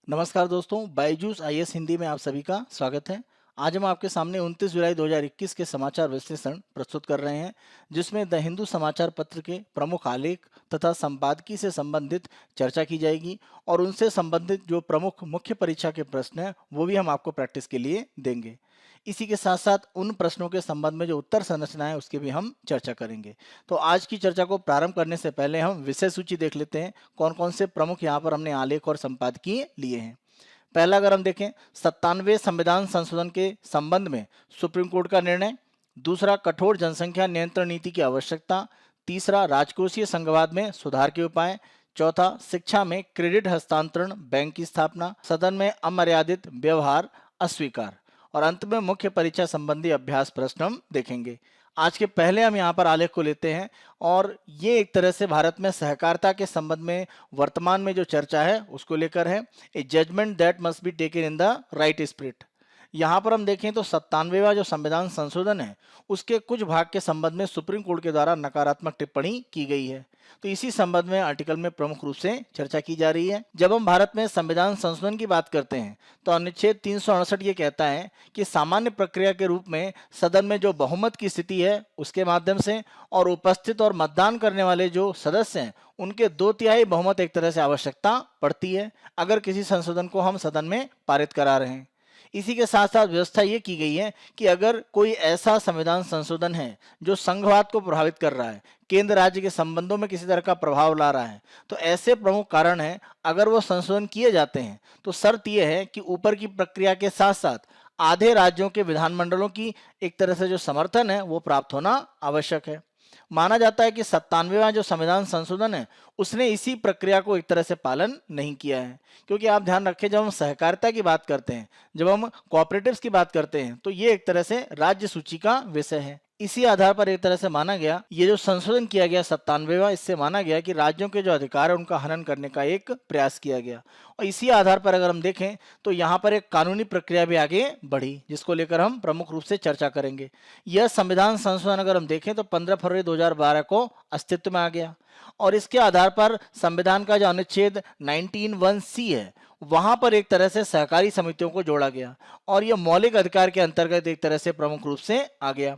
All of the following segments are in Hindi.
नमस्कार दोस्तों, बायजूस आईएएस हिंदी में आप सभी का स्वागत है। आज हम आपके सामने 29 जुलाई 2021 के समाचार विश्लेषण प्रस्तुत कर रहे हैं, जिसमें द हिंदू समाचार पत्र के प्रमुख आलेख तथा संपादकीय से संबंधित चर्चा की जाएगी और उनसे संबंधित जो प्रमुख मुख्य परीक्षा के प्रश्न हैं वो भी हम आपको प्रैक्टिस के लिए देंगे। इसी के साथ साथ उन प्रश्नों के संबंध में जो उत्तर संरचना है उसकी भी हम चर्चा करेंगे। तो आज की चर्चा को प्रारंभ करने से पहले हम विषय सूची देख लेते हैं, कौन कौन से प्रमुख यहाँ पर हमने आलेख और संपादकीय लिए हैं। पहला अगर हम देखें, 97वें संविधान संशोधन के संबंध में सुप्रीम कोर्ट का निर्णय। दूसरा, कठोर जनसंख्या नियंत्रण नीति की आवश्यकता। तीसरा, राजकोषीय संघवाद में सुधार के उपाय। चौथा, शिक्षा में क्रेडिट हस्तांतरण बैंक की स्थापना। सदन में अमर्यादित व्यवहार अस्वीकार। और अंत में मुख्य परीक्षा संबंधी अभ्यास प्रश्न हम देखेंगे। आज के पहले हम यहाँ पर आलेख को लेते हैं और ये एक तरह से भारत में सहकारिता के संबंध में वर्तमान में जो चर्चा है उसको लेकर है। A judgment that must be taken in the right spirit. यहाँ पर हम देखें तो 97वां जो संविधान संशोधन है उसके कुछ भाग के संबंध में सुप्रीम कोर्ट के द्वारा नकारात्मक टिप्पणी की गई है। तो इसी संबंध में आर्टिकल में प्रमुख रूप से चर्चा की जा रही है। जब हम भारत में संविधान संशोधन की बात करते हैं तो अनुच्छेद 368 ये कहता है कि सामान्य प्रक्रिया के रूप में सदन में जो बहुमत की स्थिति है उसके माध्यम से और उपस्थित और मतदान करने वाले जो सदस्य हैं उनके 2/3 बहुमत एक तरह से आवश्यकता पड़ती है अगर किसी संशोधन को हम सदन में पारित करा रहे हैं। इसी के साथ साथ व्यवस्था ये की गई है कि अगर कोई ऐसा संविधान संशोधन है जो संघवाद को प्रभावित कर रहा है, केंद्र राज्य के संबंधों में किसी तरह का प्रभाव ला रहा है, तो ऐसे प्रमुख कारण हैं अगर वो संशोधन किए जाते हैं तो शर्त यह है कि ऊपर की प्रक्रिया के साथ साथ आधे राज्यों के विधानमंडलों की एक तरह से जो समर्थन है वो प्राप्त होना आवश्यक है। माना जाता है कि 97वां जो संविधान संशोधन है उसने इसी प्रक्रिया को एक तरह से पालन नहीं किया है, क्योंकि आप ध्यान रखें जब हम सहकारिता की बात करते हैं, जब हम कोऑपरेटिव्स की बात करते हैं तो ये एक तरह से राज्य सूची का विषय है। इसी आधार पर एक तरह से माना गया, ये जो संशोधन किया गया 97वां, इससे माना गया कि राज्यों के जो अधिकार है उनका हनन करने का एक प्रयास किया गया। और इसी आधार पर अगर हम देखें तो यहाँ पर एक कानूनी प्रक्रिया भी आगे बढ़ी जिसको लेकर हम प्रमुख रूप से चर्चा करेंगे। यह संविधान संशोधन अगर हम देखें तो 15 फरवरी 2012 को अस्तित्व में आ गया और इसके आधार पर संविधान का जो अनुच्छेद 19(1)(c) है वहां पर एक तरह से सहकारी समितियों को जोड़ा गया और यह मौलिक अधिकार के अंतर्गत एक तरह से प्रमुख रूप से आ गया।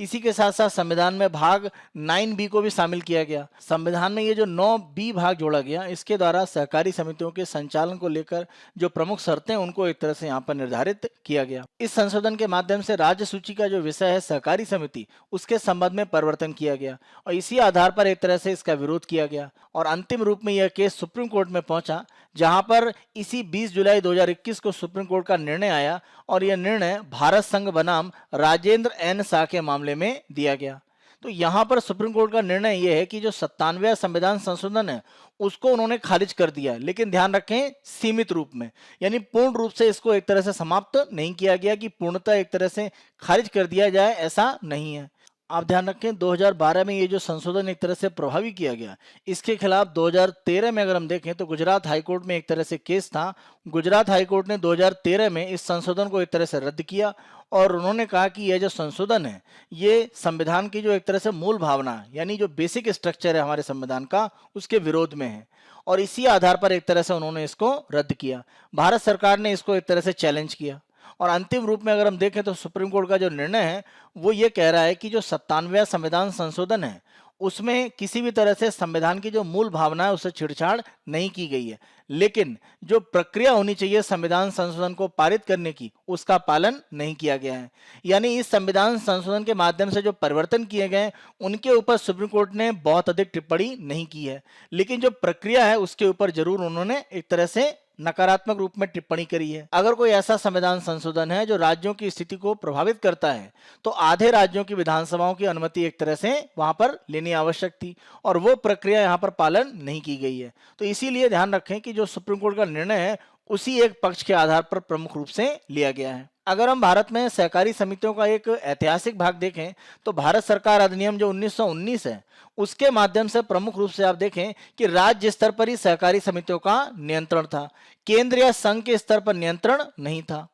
इसी के साथ साथ संविधान में भाग 9B को भी शामिल किया गया। संविधान में ये जो 9B भाग जोड़ा गया इसके द्वारा सहकारी समितियों के संचालन को लेकर जो प्रमुख शर्तें उनको एक तरह से यहाँ पर निर्धारित किया गया। इस संशोधन के माध्यम से राज्य सूची का जो विषय है सहकारी समिति उसके संबंध में परिवर्तन किया गया और इसी आधार पर एक तरह से इसका विरोध किया गया और अंतिम रूप में यह केस सुप्रीम कोर्ट में पहुंचा, जहां पर इसी 20 जुलाई 2021 को सुप्रीम कोर्ट का निर्णय आया और यह निर्णय भारत संघ बनाम राजेंद्र एन शाह के मामले में दिया गया। तो यहां पर सुप्रीम कोर्ट का निर्णय यह है कि जो 97वां संविधान संशोधन है उसको उन्होंने खारिज कर दिया, लेकिन ध्यान रखें सीमित रूप में, यानी पूर्ण रूप से इसको एक तरह से समाप्त नहीं किया गया कि पूर्णतः एक तरह से खारिज कर दिया जाए, ऐसा नहीं है। आप ध्यान रखें 2012 में ये जो संशोधन एक तरह से प्रभावी किया गया, इसके खिलाफ 2013 में अगर हम देखें तो गुजरात हाईकोर्ट में एक तरह से केस था। गुजरात हाईकोर्ट ने 2013 में इस संशोधन को एक तरह से रद्द किया और उन्होंने कहा कि यह जो संशोधन है ये संविधान की जो एक तरह से मूल भावना यानी जो बेसिक स्ट्रक्चर है हमारे संविधान का उसके विरोध में है और इसी आधार पर एक तरह से उन्होंने इसको रद्द किया। भारत सरकार ने इसको एक तरह से चैलेंज किया और अंतिम रूप में अगर हम देखें तो सुप्रीम कोर्ट का जो निर्णय है वो ये कह रहा है कि जो 97वां संविधान संशोधन है उसमें किसी भी तरह से संविधान की जो मूल भावना है उससे छेड़छाड़ नहीं की गई है, लेकिन जो प्रक्रिया होनी चाहिए संविधान संशोधन को पारित करने की उसका पालन नहीं किया गया है। यानी इस संविधान संशोधन के माध्यम से जो परिवर्तन किए गए उनके ऊपर सुप्रीम कोर्ट ने बहुत अधिक टिप्पणी नहीं की है, लेकिन जो प्रक्रिया है उसके ऊपर जरूर उन्होंने एक तरह से नकारात्मक रूप में टिप्पणी करी है। अगर कोई ऐसा संविधान संशोधन है जो राज्यों की स्थिति को प्रभावित करता है तो आधे राज्यों की विधानसभाओं की अनुमति एक तरह से वहां पर लेनी आवश्यक थी और वो प्रक्रिया यहां पर पालन नहीं की गई है। तो इसीलिए ध्यान रखें कि जो सुप्रीम कोर्ट का निर्णय है उसी एक पक्ष के आधार पर प्रमुख रूप से लिया गया है। अगर हम भारत में सहकारी समितियों का एक ऐतिहासिक भाग देखें तो भारत सरकार अधिनियम जो 1919 है उसके माध्यम से प्रमुख रूप से आप देखें कि राज्य स्तर पर ही सहकारी समितियों का नियंत्रण था, केंद्र या संघ के स्तर पर नियंत्रण नहीं था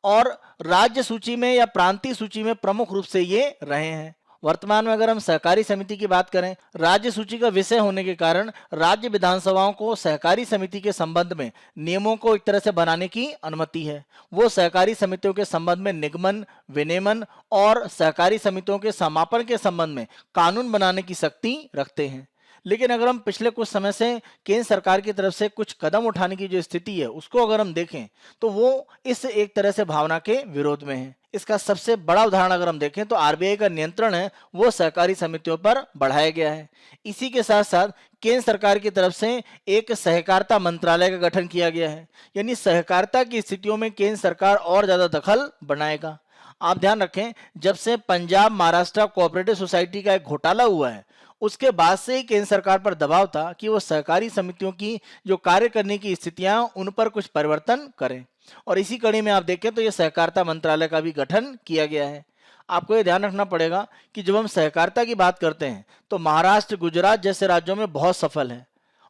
और राज्य सूची में या प्रांतीय सूची में प्रमुख रूप से ये रहे हैं वर्तमान में अगर हम सहकारी समिति की बात करें, राज्य सूची का विषय होने के कारण राज्य विधानसभाओं को सहकारी समिति के संबंध में नियमों को एक तरह से बनाने की अनुमति है। वो सहकारी समितियों के संबंध में निगमन, विनियमन और सहकारी समितियों के समापन के संबंध में कानून बनाने की शक्ति रखते हैं। लेकिन अगर हम पिछले कुछ समय से केंद्र सरकार की तरफ से कुछ कदम उठाने की जो स्थिति है उसको अगर हम देखें तो वो इस एक तरह से भावना के विरोध में है। इसका सबसे बड़ा उदाहरण अगर हम देखें तो आरबीआई का नियंत्रण है वो सहकारी समितियों पर बढ़ाया गया है। इसी के साथ साथ केंद्र सरकार की तरफ से एक सहकारिता मंत्रालय का गठन किया गया है, यानी सहकारिता की स्थितियों में केंद्र सरकार और ज्यादा दखल बनाएगा। आप ध्यान रखें, जब से पंजाब महाराष्ट्र कोऑपरेटिव सोसाइटी का एक घोटाला हुआ है उसके बाद से ही केंद्र सरकार पर दबाव था कि वो सहकारी समितियों की जो कार्य करने की स्थितियां उन पर कुछ परिवर्तन करें, और इसी कड़ी में आप देखें तो ये सहकारिता मंत्रालय का भी गठन किया गया है। आपको ये ध्यान रखना पड़ेगा कि जब हम सहकारिता की बात करते हैं तो महाराष्ट्र, गुजरात जैसे राज्यों में बहुत सफल है,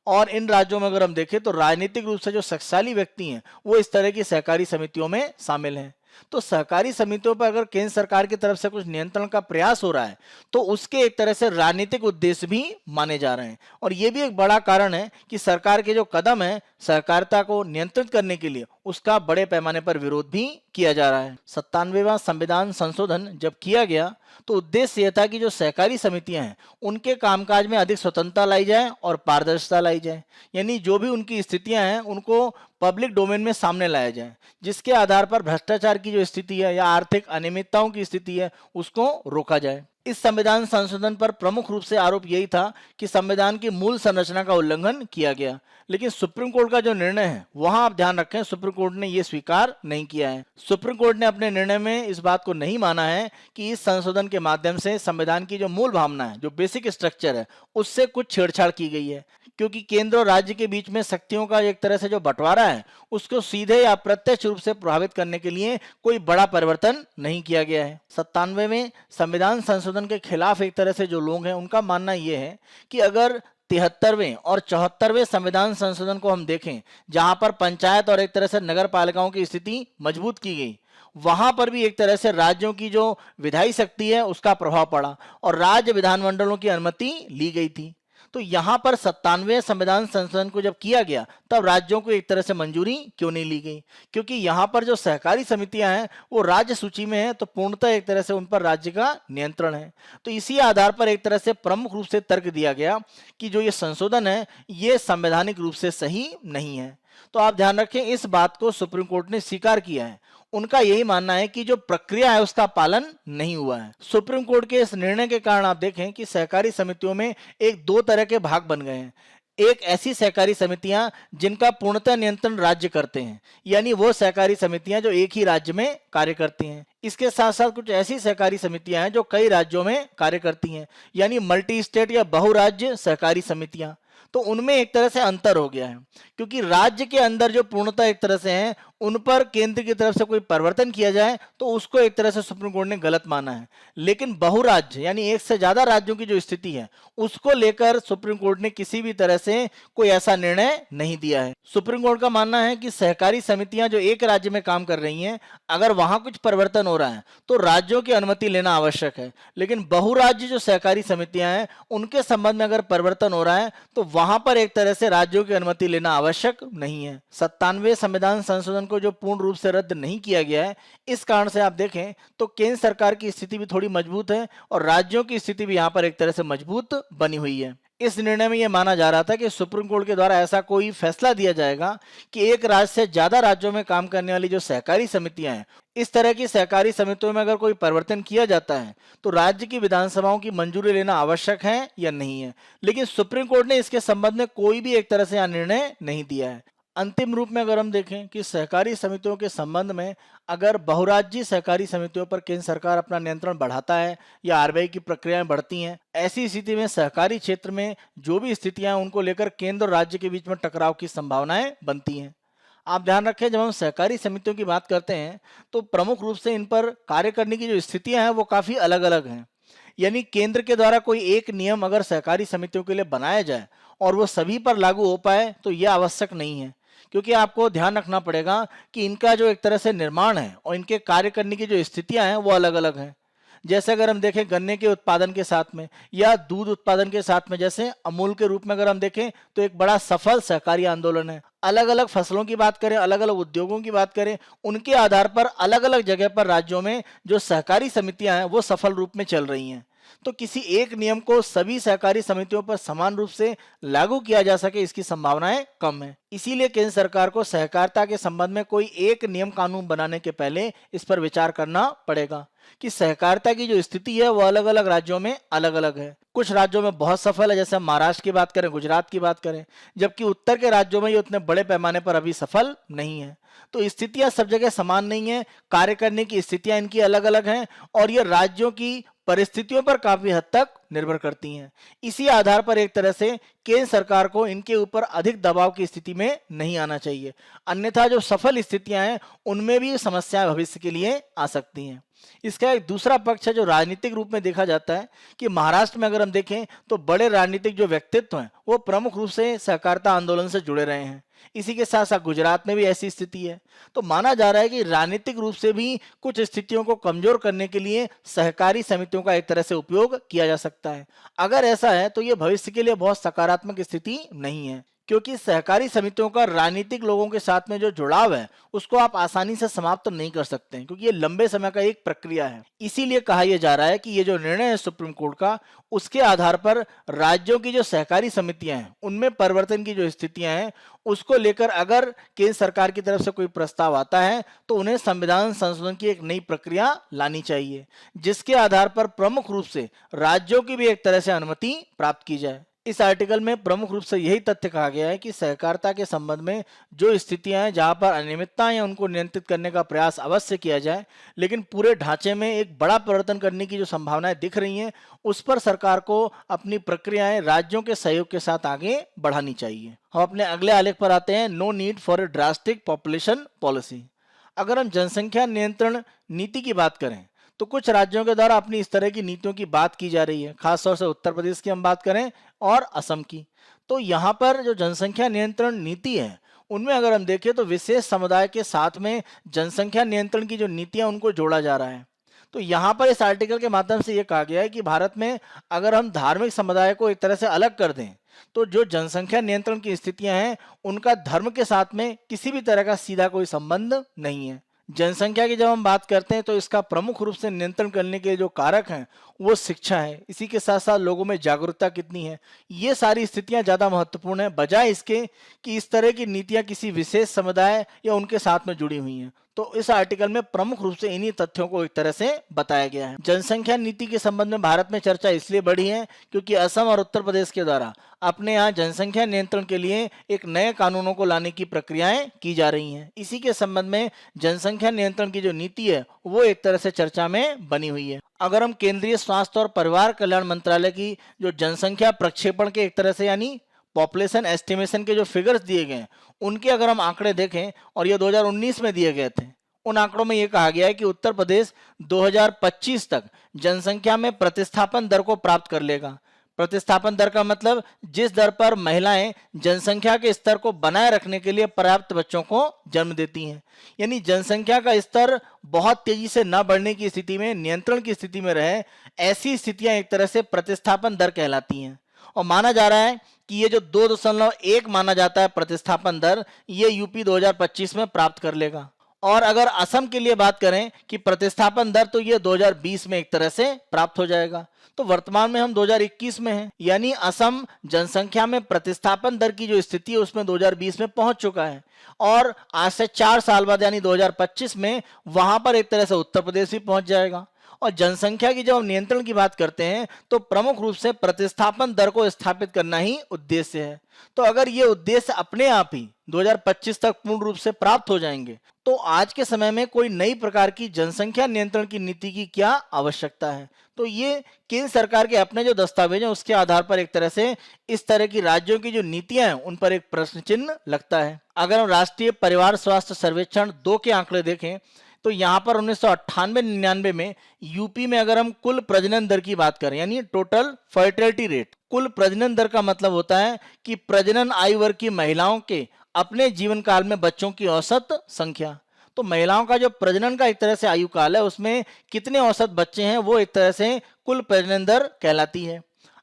और इन राज्यों में अगर हम देखें तो राजनीतिक रूप से जो शक्तिशाली व्यक्ति हैं वो इस तरह की सहकारी समितियों में शामिल हैं। तो सहकारी समितियों पर अगर केंद्र सरकार की तरफ से कुछ नियंत्रण का प्रयास हो रहा है तो उसके एक तरह से राजनीतिक उद्देश्य भी माने जा रहे हैं, और ये भी एक बड़ा कारण है कि सरकार के जो कदम है सहकारिता को नियंत्रित करने के लिए उसका बड़े पैमाने पर विरोध भी किया जा रहा है। 97वां संविधान संशोधन जब किया गया तो उद्देश्य यह था कि जो सहकारी समितियां हैं उनके कामकाज में अधिक स्वतंत्रता लाई जाए और पारदर्शिता लाई जाए, यानी जो भी उनकी स्थितियां हैं उनको पब्लिक डोमेन में सामने लाया जाए, जिसके आधार पर भ्रष्टाचार की जो स्थिति है या आर्थिक अनियमितताओं की स्थिति है उसको रोका जाए। इस संविधान संशोधन पर प्रमुख रूप से आरोप यही था कि संविधान की मूल संरचना का उल्लंघन किया गया, लेकिन सुप्रीम कोर्ट का जो निर्णय है वहां आप ध्यान रखें सुप्रीम कोर्ट ने यह स्वीकार नहीं किया है। सुप्रीम कोर्ट ने अपने निर्णय में इस बात को नहीं माना है कि इस संशोधन के माध्यम से संविधान की जो मूल भावना है, जो बेसिक स्ट्रक्चर है, उससे कुछ छेड़छाड़ की गई है, क्योंकि केंद्र और राज्य के बीच में शक्तियों का एक तरह से जो बंटवारा है उसको सीधे या प्रत्यक्ष रूप से प्रभावित करने के लिए कोई बड़ा परिवर्तन नहीं किया गया है। 97वें संविधान संशोधन के खिलाफ एक तरह से जो लोग हैं उनका मानना यह है कि अगर 73वें और 74वें संविधान संशोधन को हम देखें, जहां पर पंचायत और एक तरह से नगर पालिकाओं की स्थिति मजबूत की गई, वहां पर भी एक तरह से राज्यों की जो विधायी शक्ति है उसका प्रभाव पड़ा और राज्य विधानमंडलों की अनुमति ली गई थी। तो यहां पर 97वें संविधान संशोधन को जब किया गया तब राज्यों को एक तरह से मंजूरी क्यों नहीं ली गई, क्योंकि यहां पर जो सहकारी समितियां हैं वो राज्य सूची में है, तो पूर्णतः एक तरह से उन पर राज्य का नियंत्रण है। तो इसी आधार पर एक तरह से प्रमुख रूप से तर्क दिया गया कि जो ये संशोधन है ये संवैधानिक रूप से सही नहीं है। तो आप ध्यान रखें, इस बात को सुप्रीम कोर्ट ने स्वीकार किया है। उनका यही मानना है कि जो प्रक्रिया है उसका पालन नहीं हुआ है। सुप्रीम कोर्ट के इस निर्णय के कारण आप देखें कि सहकारी समितियों में एक दो तरह के भाग बन गए हैं। एक ऐसी सहकारी समितियां जिनका पूर्णतः नियंत्रण राज्य करते हैं, यानी वो सहकारी समितियां जो एक ही राज्य में कार्य करती हैं। इसके साथ साथ कुछ ऐसी सहकारी समितियां हैं जो कई राज्यों में कार्य करती हैं, यानी मल्टी स्टेट या बहुराज्य सहकारी समितियां। तो उनमें एक तरह से अंतर हो गया है, क्योंकि राज्य के अंदर जो पूर्णतः एक तरह से हैं उन पर केंद्र की तरफ से कोई परिवर्तन किया जाए तो उसको एक तरह से सुप्रीम कोर्ट ने गलत माना है। लेकिन बहुराज्य यानी एक से ज्यादा राज्यों की जो स्थिति है उसको लेकर सुप्रीम कोर्ट ने किसी भी तरह से कोई ऐसा निर्णय नहीं दिया है। सुप्रीम कोर्ट का मानना है कि सहकारी समितियां जो एक राज्य में काम कर रही हैं, अगर वहां कुछ परिवर्तन हो रहा है तो राज्यों की अनुमति लेना आवश्यक है, लेकिन बहुराज्य जो सहकारी समितियां हैं उनके संबंध में अगर परिवर्तन हो रहा है तो वहां पर एक तरह से राज्यों की अनुमति लेना आवश्यक नहीं है। 97वें संविधान संशोधन को जो पूर्ण रूप से रद्द नहीं किया गया है, इस कारण से आप देखें तो केंद्र सरकार की स्थिति भी थोड़ी मजबूत है और राज्यों की स्थिति भी यहां पर एक तरह से मजबूत बनी हुई है। इस निर्णय में यह माना जा रहा था कि सुप्रीम कोर्ट के द्वारा ऐसा कोई फैसला दिया जाएगा कि एक राज्य से ज्यादा राज्यों में काम करने वाली जो सहकारी समितियां हैं, इस तरह की सहकारी समितियों में अगर कोई परिवर्तन किया जाता है तो राज्य की विधानसभाओं की मंजूरी लेना आवश्यक है या नहीं है। लेकिन सुप्रीम कोर्ट ने इसके संबंध में कोई भी एक तरह से यह निर्णय नहीं दिया है। अंतिम रूप में अगर हम देखें कि सहकारी समितियों के संबंध में अगर बहुराज्यीय सहकारी समितियों पर केंद्र सरकार अपना नियंत्रण बढ़ाता है या आरबीआई की प्रक्रियाएं बढ़ती हैं, ऐसी स्थिति में सहकारी क्षेत्र में जो भी स्थितियां हैं उनको लेकर केंद्र और राज्य के बीच में टकराव की संभावनाएं बनती हैं। आप ध्यान रखें, जब हम सहकारी समितियों की बात करते हैं तो प्रमुख रूप से इन पर कार्य करने की जो स्थितियां हैं वो काफी अलग अलग हैं। यानी केंद्र के द्वारा कोई एक नियम अगर सहकारी समितियों के लिए बनाया जाए और वो सभी पर लागू हो पाए तो यह आवश्यक नहीं है, क्योंकि आपको ध्यान रखना पड़ेगा कि इनका जो एक तरह से निर्माण है और इनके कार्य करने की जो स्थितियां हैं वो अलग अलग हैं। जैसे अगर हम देखें गन्ने के उत्पादन के साथ में या दूध उत्पादन के साथ में, जैसे अमूल के रूप में अगर हम देखें तो एक बड़ा सफल सहकारी आंदोलन है। अलग अलग फसलों की बात करें, अलग अलग उद्योगों की बात करें, उनके आधार पर अलग अलग जगह पर राज्यों में जो सहकारी समितियां हैं वो सफल रूप में चल रही हैं। तो किसी एक नियम को सभी सहकारी समितियों पर समान रूप से लागू किया जा सके, इसकी संभावनाएं कम है। इसीलिए केंद्र सरकार को सहकारिता के संबंध में कोई एक नियम कानून बनाने के पहले इस पर विचार करना पड़ेगा कि सहकारिता की जो स्थिति है वो अलग अलग राज्यों में अलग अलग है। कुछ राज्यों में बहुत सफल है, जैसे हम महाराष्ट्र की बात करें, गुजरात की बात करें, जबकि उत्तर के राज्यों में ये उतने बड़े पैमाने पर अभी सफल नहीं है। तो स्थितियां सब जगह समान नहीं है, कार्य करने की स्थितियां इनकी अलग अलग हैं और ये राज्यों की परिस्थितियों पर काफी हद तक निर्भर करती हैं। इसी आधार पर एक तरह से केंद्र सरकार को इनके ऊपर अधिक दबाव की स्थिति में नहीं आना चाहिए, अन्यथा जो सफल स्थितियां हैं उनमें भी समस्याएं भविष्य के लिए आ सकती हैं। इसका एक दूसरा पक्ष है जो राजनीतिक रूप में देखा जाता है कि महाराष्ट्र में अगर हम देखें तो बड़े राजनीतिक जो व्यक्तित्व हैं वो प्रमुख रूप से सहकारिता आंदोलन से जुड़े रहे हैं। इसी के साथ साथ गुजरात में भी ऐसी स्थिति है। तो माना जा रहा है कि राजनीतिक रूप से भी कुछ स्थितियों को कमजोर करने के लिए सहकारी समितियों का एक तरह से उपयोग किया जा सकता है। अगर ऐसा है तो यह भविष्य के लिए बहुत सकारात्मक स्थिति नहीं है, क्योंकि सहकारी समितियों का राजनीतिक लोगों के साथ में जो जुड़ाव है उसको आप आसानी से समाप्त नहीं कर सकते हैं, क्योंकि ये लंबे समय का एक प्रक्रिया है। इसीलिए कहा यह जा रहा है कि ये जो निर्णय है सुप्रीम कोर्ट का, उसके आधार पर राज्यों की जो सहकारी समितियां हैं उनमें परिवर्तन की जो स्थितियां हैं उसको लेकर अगर केंद्र सरकार की तरफ से कोई प्रस्ताव आता है तो उन्हें संविधान संशोधन की एक नई प्रक्रिया लानी चाहिए, जिसके आधार पर प्रमुख रूप से राज्यों की भी एक तरह से अनुमति प्राप्त की जाए। इस आर्टिकल में प्रमुख रूप से यही तथ्य कहा गया है कि सहकारिता के संबंध में जो स्थितियां हैं जहां पर अनियमितताएं हैं उनको नियंत्रित करने का प्रयास अवश्य किया जाए, लेकिन पूरे ढांचे में एक बड़ा परिवर्तन करने की जो संभावनाएं दिख रही हैं उस पर सरकार को अपनी प्रक्रियाएं राज्यों के सहयोग के साथ आगे बढ़ानी चाहिए। हम अपने अगले आलेख पर आते हैं, no need for a drastic population policy. अगर हम जनसंख्या नियंत्रण नीति की बात करें तो कुछ राज्यों के द्वारा अपनी इस तरह की नीतियों की बात की जा रही है, खासतौर से उत्तर प्रदेश की हम बात करें और असम की। तो यहाँ पर जो जनसंख्या नियंत्रण नीति है उनमें अगर हम देखें तो विशेष समुदाय के साथ में जनसंख्या नियंत्रण की जो नीतियां उनको जोड़ा जा रहा है। तो यहाँ पर इस आर्टिकल के माध्यम से ये कहा गया है कि भारत में अगर हम धार्मिक समुदाय को एक तरह से अलग कर दें तो जो जनसंख्या नियंत्रण की स्थितियां हैं उनका धर्म के साथ में किसी भी तरह का सीधा कोई संबंध नहीं है। जनसंख्या की जब हम बात करते हैं तो इसका प्रमुख रूप से नियंत्रण करने के जो कारक हैं वो शिक्षा है, इसी के साथ साथ लोगों में जागरूकता कितनी है, ये सारी स्थितियां ज्यादा महत्वपूर्ण है बजाय इसके कि इस तरह की नीतियां किसी विशेष समुदाय या उनके साथ में जुड़ी हुई हैं। तो इस आर्टिकल में प्रमुख रूप से इन्हीं तथ्यों को एक तरह से बताया गया है। जनसंख्या नीति के संबंध में भारत में चर्चा इसलिए बढ़ी है क्योंकि असम और उत्तर प्रदेश के द्वारा अपने यहाँ जनसंख्या नियंत्रण के लिए एक नए कानूनों को लाने की प्रक्रियाएं की जा रही हैं। इसी के संबंध में जनसंख्या नियंत्रण की जो नीति है वो एक तरह से चर्चा में बनी हुई है। अगर हम केंद्रीय स्वास्थ्य और परिवार कल्याण मंत्रालय की जो जनसंख्या प्रक्षेपण के एक तरह से यानी पॉपुलेशन एस्टिमेशन के जो फिगर्स दिए गए हैं उनके अगर हम आंकड़े देखें और ये 2019 में दिए गए थे, उन आंकड़ों में ये कहा गया है कि उत्तर प्रदेश 2025 तक जनसंख्या में प्रतिस्थापन दर को प्राप्त कर लेगा। प्रतिस्थापन दर का मतलब जिस दर पर महिलाएं जनसंख्या के स्तर को बनाए रखने के लिए पर्याप्त बच्चों को जन्म देती हैं, यानी जनसंख्या का स्तर बहुत तेजी से न बढ़ने की स्थिति में नियंत्रण की स्थिति में रहे, ऐसी स्थितियां एक तरह से प्रतिस्थापन दर कहलाती हैं। और माना जा रहा है कि ये जो 2.1 माना जाता है प्रतिस्थापन दर, ये यूपी 2025 में प्राप्त कर लेगा। और अगर असम के लिए बात करें कि प्रतिस्थापन दर, तो ये 2020 में एक तरह से प्राप्त हो जाएगा। तो वर्तमान में हम 2021 में हैं, यानी असम जनसंख्या में प्रतिस्थापन दर की जो स्थिति है उसमें 2020 में पहुंच चुका है और आज से 4 साल बाद यानी 2025 में वहां पर एक तरह से उत्तर प्रदेश भी पहुंच जाएगा। और जनसंख्या की जब हम नियंत्रण की बात करते हैं तो प्रमुख रूप से प्रतिस्थापन दर को स्थापित करना ही उद्देश्य है। तो अगर ये उद्देश्य अपने आप ही 2025 तक पूर्ण रूप से प्राप्त हो जाएंगे तो आज के समय में कोई नई प्रकार की जनसंख्या नियंत्रण की नीति की क्या आवश्यकता है। तो ये केंद्र सरकार के अपने जो दस्तावेज हैं उसके आधार पर एक तरह से इस तरह की राज्यों की जो नीतियां हैं उन पर एक प्रश्न चिन्ह लगता है। अगर हम राष्ट्रीय परिवार स्वास्थ्य सर्वेक्षण 2 के आंकड़े देखें तो यहाँ पर 1998-99 में यूपी में अगर हम कुल प्रजनन दर की बात करें यानी टोटल फर्टिलिटी रेट, कुल प्रजनन दर का मतलब होता है कि प्रजनन आयु वर्ग की महिलाओं के अपने जीवन काल में बच्चों की औसत संख्या। तो महिलाओं का जो प्रजनन का एक तरह से आयु काल है उसमें कितने औसत बच्चे हैं वो एक तरह से कुल प्रजनन दर कहलाती है।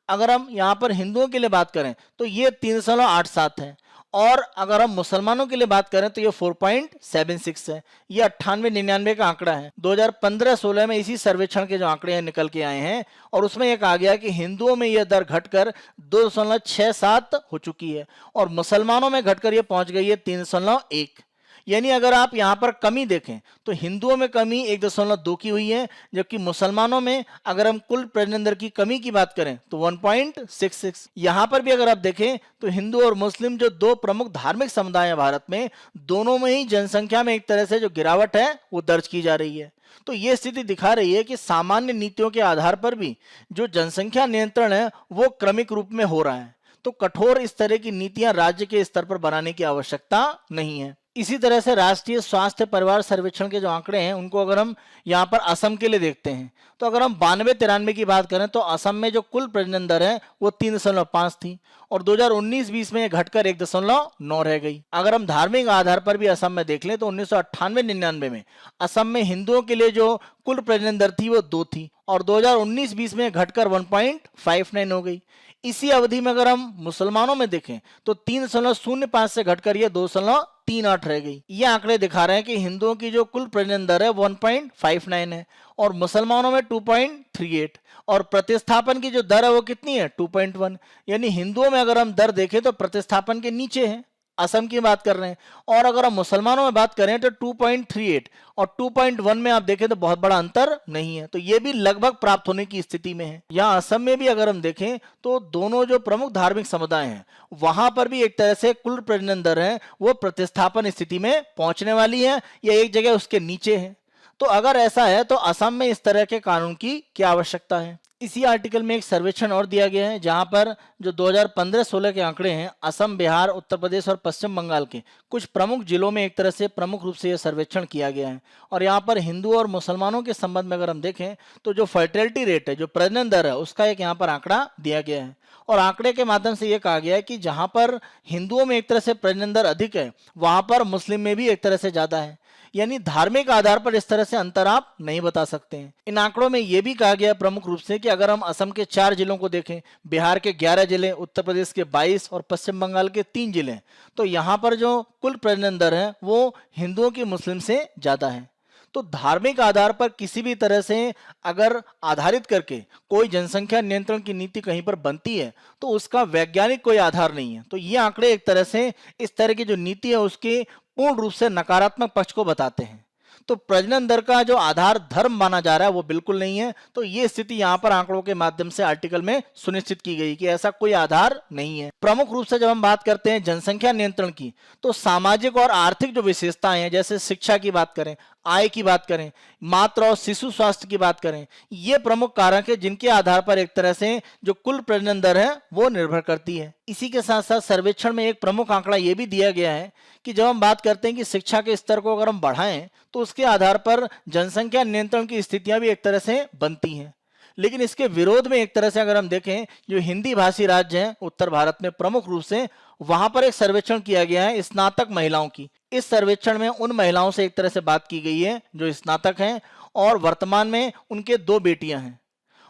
अगर हम यहाँ पर हिंदुओं के लिए बात करें तो ये 3.87 है, और अगर हम मुसलमानों के लिए बात करें तो ये 4.76 है। ये 98-99 का आंकड़ा है। 2015-16 में इसी सर्वेक्षण के जो आंकड़े हैं निकल के आए हैं, और उसमें यह कहा गया कि हिंदुओं में यह दर घटकर 2.67 हो चुकी है और मुसलमानों में घटकर यह पहुंच गई है 3.1। यानी अगर आप यहां पर कमी देखें तो हिंदुओं में कमी 1.2 की हुई है, जबकि मुसलमानों में अगर हम कुल प्रजनन दर की कमी की बात करें तो 1.66। यहां पर भी अगर आप देखें तो हिंदू और मुस्लिम जो दो प्रमुख धार्मिक समुदाय हैं भारत में, दोनों में ही जनसंख्या में एक तरह से जो गिरावट है वो दर्ज की जा रही है। तो ये स्थिति दिखा रही है कि सामान्य नीतियों के आधार पर भी जो जनसंख्या नियंत्रण है वो क्रमिक रूप में हो रहा है। तो कठोर इस तरह की नीतियां राज्य के स्तर पर बनाने की आवश्यकता नहीं है। इसी तरह से राष्ट्रीय स्वास्थ्य परिवार सर्वेक्षण के जो आंकड़े हैं उनको अगर हम यहाँ पर असम के लिए देखते हैं तो अगर हम 92-93 की बात करें तो असम में जो कुल प्रजनन दर है वो 3.5 थी, और 2019-20 में घटकर 1.9 रह गई। अगर हम धार्मिक आधार पर भी असम में देख लें तो 1998-99 में असम में हिंदुओं के लिए जो कुल प्रजनन दर थी वो 2 थी, और 2019-20 में घटकर 1.59 हो गई। इसी अवधि में अगर हम मुसलमानों में देखें तो 3.05 से घटकर यह 2.38 रह गई। ये आंकड़े दिखा रहे हैं कि हिंदुओं की जो कुल प्रजनन दर है 1.59 है और मुसलमानों में 2.38, और प्रतिस्थापन की जो दर है वो कितनी है 2.1। यानी हिंदुओं में अगर हम दर देखें तो प्रतिस्थापन के नीचे है, असम की बात कर रहे हैं। और अगर हम मुसलमानों में बात करें तो 2.38 और 2.1 में आप देखें तो बहुत बड़ा अंतर नहीं है, तो ये भी लगभग प्राप्त होने की स्थिति में है। यहाँ असम में भी अगर हम देखें तो दोनों जो प्रमुख धार्मिक समुदाय हैं वहां पर भी एक तरह से कुल प्रजनन दर है वो प्रतिस्थापन स्थिति में पहुंचने वाली है या एक जगह उसके नीचे है। तो अगर ऐसा है तो असम में इस तरह के कानून की क्या आवश्यकता है। इसी आर्टिकल में एक सर्वेक्षण और दिया गया है जहां पर जो 2015-16 के आंकड़े हैं असम, बिहार, उत्तर प्रदेश और पश्चिम बंगाल के कुछ प्रमुख जिलों में एक तरह से प्रमुख रूप से यह सर्वेक्षण किया गया है। और यहाँ पर हिंदू और मुसलमानों के संबंध में अगर हम देखें तो जो फर्टिलिटी रेट है, जो प्रजनन दर है, उसका एक यहाँ पर आंकड़ा दिया गया है। और आंकड़े के माध्यम से यह कहा गया है कि जहां पर हिंदुओं में एक तरह से प्रजनन दर अधिक है वहां पर मुस्लिम में भी एक तरह से ज्यादा है। यानी धार्मिक आधार पर इस तरह से अंतर आप नहीं बता सकते हैं। इन आंकड़ों में यह भी कहा गया प्रमुख रूप से कि अगर हम असम के 4 जिलों को देखें, बिहार के 11 जिले, उत्तर प्रदेश के 22 और पश्चिम बंगाल के 3 जिले, तो यहां पर जो कुल प्रजनन दर है वो हिंदुओं की मुस्लिम से ज्यादा है। तो धार्मिक आधार पर किसी भी तरह से अगर आधारित करके कोई जनसंख्या नियंत्रण की नीति कहीं पर बनती है तो उसका वैज्ञानिक कोई आधार नहीं है। तो ये आंकड़े एक तरह से इस तरह की जो नीति है उसके पूर्ण रूप से नकारात्मक पक्ष को बताते हैं। तो प्रजनन दर का जो आधार धर्म माना जा रहा है वो बिल्कुल नहीं है। तो ये स्थिति यहाँ पर आंकड़ों के माध्यम से आर्टिकल में सुनिश्चित की गई कि ऐसा कोई आधार नहीं है। प्रमुख रूप से जब हम बात करते हैं जनसंख्या नियंत्रण की तो सामाजिक और आर्थिक जो विशेषताएं हैं, जैसे शिक्षा की बात करें, आय की बात करें, मातृ और शिशु स्वास्थ्य की बात करें, ये प्रमुख कारक है जिनके आधार पर एक तरह से जो कुल प्रजनन दर है वो निर्भर करती है। इसी के साथ साथ सर्वेक्षण में एक प्रमुख आंकड़ा यह भी दिया गया है कि जब हम बात करते हैं कि शिक्षा के स्तर को अगर हम बढ़ाएं तो उसके आधार पर जनसंख्या नियंत्रण की स्थितियां भी एक तरह से बनती हैं। लेकिन इसके विरोध में एक तरह से अगर हम देखें, जो हिंदी भाषी राज्य हैं उत्तर भारत में प्रमुख रूप से, वहां पर एक सर्वेक्षण किया गया है स्नातक महिलाओं की। इस सर्वेक्षण में उन महिलाओं से एक तरह से बात की गई है जो स्नातक हैं और वर्तमान में उनके 2 बेटियां हैं,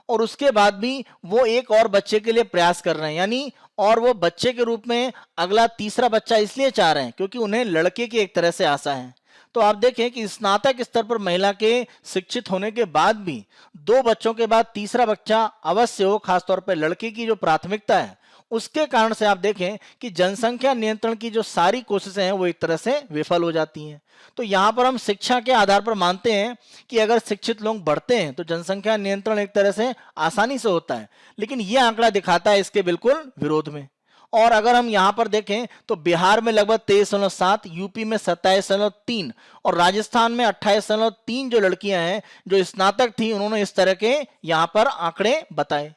और उसके बाद भी वो एक और बच्चे के लिए प्रयास कर रहे हैं। यानी और वो बच्चे के रूप में अगला तीसरा बच्चा इसलिए चाह रहे हैं क्योंकि उन्हें लड़के की एक तरह से आशा है। तो आप देखें कि स्नातक स्तर पर महिला के शिक्षित होने के बाद भी 2 बच्चों के बाद तीसरा बच्चा अवश्य हो, खासतौर पर लड़के की जो प्राथमिकता है उसके कारण से आप देखें कि जनसंख्या नियंत्रण की जो सारी कोशिशें हैं वो एक तरह से विफल हो जाती हैं। तो यहाँ पर हम शिक्षा के आधार पर मानते हैं कि अगर शिक्षित लोग बढ़ते हैं तो जनसंख्या नियंत्रण एक तरह से आसानी से होता है, लेकिन ये आंकड़ा दिखाता है इसके बिल्कुल विरोध में। और अगर हम यहाँ पर देखें तो बिहार में लगभग 23.7, यूपी में 27.3 और राजस्थान में 28.3 जो लड़कियां हैं जो स्नातक थी उन्होंने इस तरह के यहाँ पर आंकड़े बताए।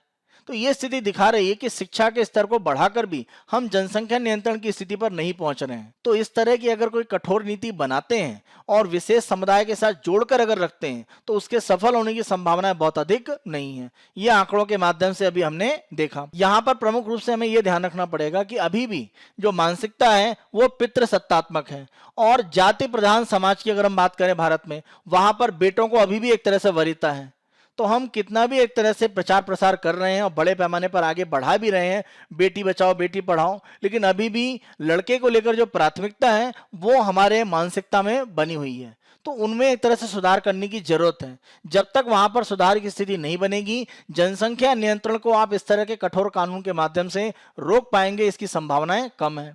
तो ये स्थिति दिखा रही है कि शिक्षा के स्तर को बढ़ाकर भी हम जनसंख्या नियंत्रण की स्थिति पर नहीं पहुंच रहे हैं। तो इस तरह की अगर कोई कठोर नीति बनाते हैं और विशेष समुदाय के साथ जोड़कर अगर रखते हैं तो उसके सफल होने की संभावनाएं बहुत अधिक नहीं है। ये आंकड़ों के माध्यम से अभी हमने देखा। यहाँ पर प्रमुख रूप से हमें यह ध्यान रखना पड़ेगा कि अभी भी जो मानसिकता है वो पितृसत्तात्मक है और जाति प्रधान समाज की अगर हम बात करें भारत में, वहां पर बेटों को अभी भी एक तरह से वरीयता है। तो हम कितना भी एक तरह से प्रचार प्रसार कर रहे हैं और बड़े पैमाने पर आगे बढ़ा भी रहे हैं, बेटी बचाओ बेटी पढ़ाओ, लेकिन अभी भी लड़के को लेकर जो प्राथमिकता है वो हमारे मानसिकता में बनी हुई है। तो उनमें एक तरह से सुधार करने की जरूरत है। जब तक वहां पर सुधार की स्थिति नहीं बनेगी, जनसंख्या नियंत्रण को आप इस तरह के कठोर कानून के माध्यम से रोक पाएंगे, इसकी संभावनाएं कम है।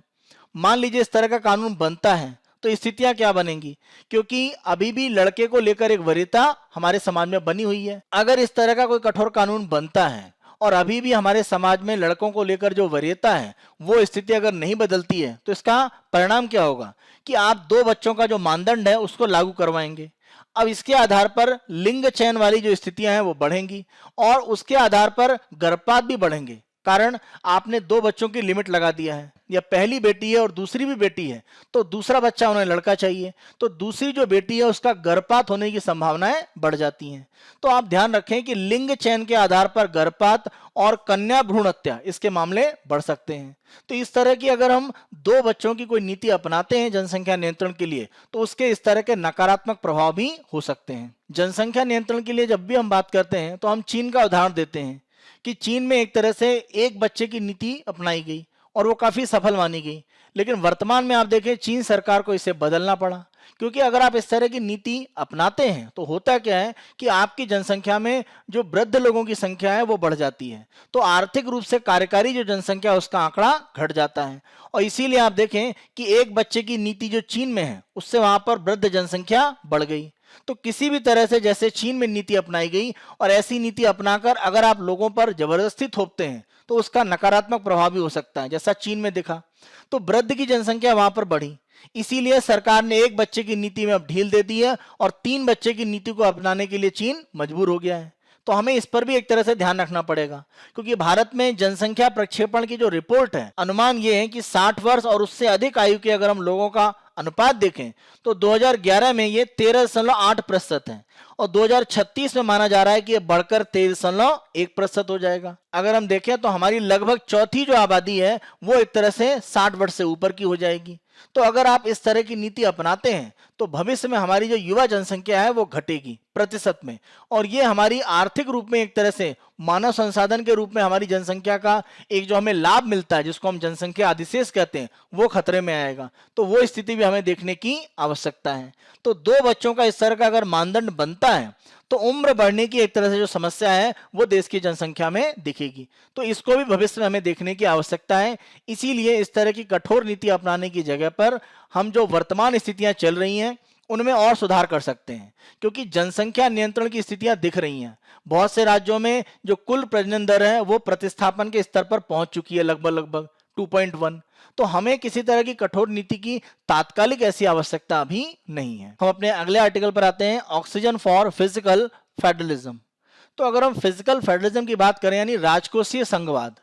मान लीजिए इस तरह का कानून बनता है तो स्थितियां क्या बनेंगी, क्योंकि अभी भी लड़के को लेकर एक वरीयता हमारे समाज में बनी हुई है। अगर इस तरह का कोई कठोर कानून बनता है और अभी भी हमारे समाज में लड़कों को लेकर जो वरीयता है वो स्थिति अगर नहीं बदलती है तो इसका परिणाम क्या होगा कि आप 2 बच्चों का जो मानदंड है उसको लागू करवाएंगे। अब इसके आधार पर लिंग चयन वाली जो स्थितियां हैं वो बढ़ेंगी और उसके आधार पर गर्भपात भी बढ़ेंगे। कारण आपने 2 बच्चों की लिमिट लगा दिया है, या पहली बेटी है और दूसरी भी बेटी है तो दूसरा बच्चा उन्हें लड़का चाहिए, तो दूसरी जो बेटी है उसका गर्भपात होने की संभावनाएं बढ़ जाती हैं। तो आप ध्यान रखें कि लिंग चयन के आधार पर गर्भपात और कन्या भ्रूण हत्या इसके मामले बढ़ सकते हैं। तो इस तरह की अगर हम 2 बच्चों की कोई नीति अपनाते हैं जनसंख्या नियंत्रण के लिए तो उसके इस तरह के नकारात्मक प्रभाव भी हो सकते हैं। जनसंख्या नियंत्रण के लिए जब भी हम बात करते हैं तो हम चीन का उदाहरण देते हैं कि चीन में एक तरह से एक बच्चे की नीति अपनाई गई और वो काफी सफल मानी गई, लेकिन वर्तमान में आप देखें चीन सरकार को इसे बदलना पड़ा। क्योंकि अगर आप इस तरह की नीति अपनाते हैं तो होता क्या है कि आपकी जनसंख्या में जो वृद्ध लोगों की संख्या है वो बढ़ जाती है, तो आर्थिक रूप से कार्यकारी जो जनसंख्या है उसका आंकड़ा घट जाता है। और इसीलिए आप देखें कि एक बच्चे की नीति जो चीन में है उससे वहां पर वृद्ध जनसंख्या बढ़ गई। तो किसी भी तरह से जैसे चीन में नीति अपनाई गई और ऐसी नीति अपनाकर अगर आप लोगों पर जबरदस्ती थोपते हैं तो उसका नकारात्मक प्रभाव भी हो सकता है, जैसा चीन में दिखा। तो वृद्ध की जनसंख्या वहां पर बढ़ी, इसीलिए सरकार ने एक बच्चे की नीति में अब ढील दे दी है और 3 बच्चे की नीति को अपनाने के लिए चीन मजबूर हो गया है। तो हमें इस पर भी एक तरह से ध्यान रखना पड़ेगा, क्योंकि भारत में जनसंख्या प्रक्षेपण की जो रिपोर्ट है, अनुमान ये है कि 60 वर्ष और उससे अधिक आयु के अगर हम लोगों का अनुपात देखें तो 2011 में ये 13.8% है और 2036 में माना जा रहा है कि ये बढ़कर 13.1% हो जाएगा। अगर हम देखें तो हमारी लगभग चौथी जो आबादी है वो एक तरह से 60 वर्ष से ऊपर की हो जाएगी। तो अगर आप इस तरह की नीति अपनाते हैं तो भविष्य में हमारी जो युवा जनसंख्या है वो घटेगी प्रतिशत में, और ये हमारी आर्थिक रूप में एक तरह से मानव संसाधन के रूप में हमारी जनसंख्या का एक जो हमें लाभ मिलता है जिसको हम जनसंख्या अधिशेष कहते हैं वो खतरे में आएगा। तो वो स्थिति भी हमें देखने की आवश्यकता है। तो 2 बच्चों का इस तरह का अगर मानदंड बनता है तो उम्र बढ़ने की एक तरह से जो समस्या है वो देश की जनसंख्या में दिखेगी। तो इसको भी भविष्य में हमें देखने की आवश्यकता है। इसीलिए इस तरह की कठोर नीति अपनाने की जगह पर हम जो वर्तमान स्थितियां चल रही हैं उनमें और सुधार कर सकते हैं, क्योंकि जनसंख्या नियंत्रण की स्थितियां दिख रही हैं। बहुत से राज्यों में जो कुल प्रजनन दर है वो प्रतिस्थापन के स्तर पर पहुंच चुकी है, लगभग 2.1। तो हमें किसी तरह की कठोर नीति की तात्कालिक ऐसी आवश्यकता अभी नहीं है। हम अपने अगले आर्टिकल पर आते हैं, ऑक्सीजन फॉर फिजिकल फेडरलिज्म। तो अगर हम फिजिकल फेडरलिज्म की बात करें यानी राजकोषीय संघवाद,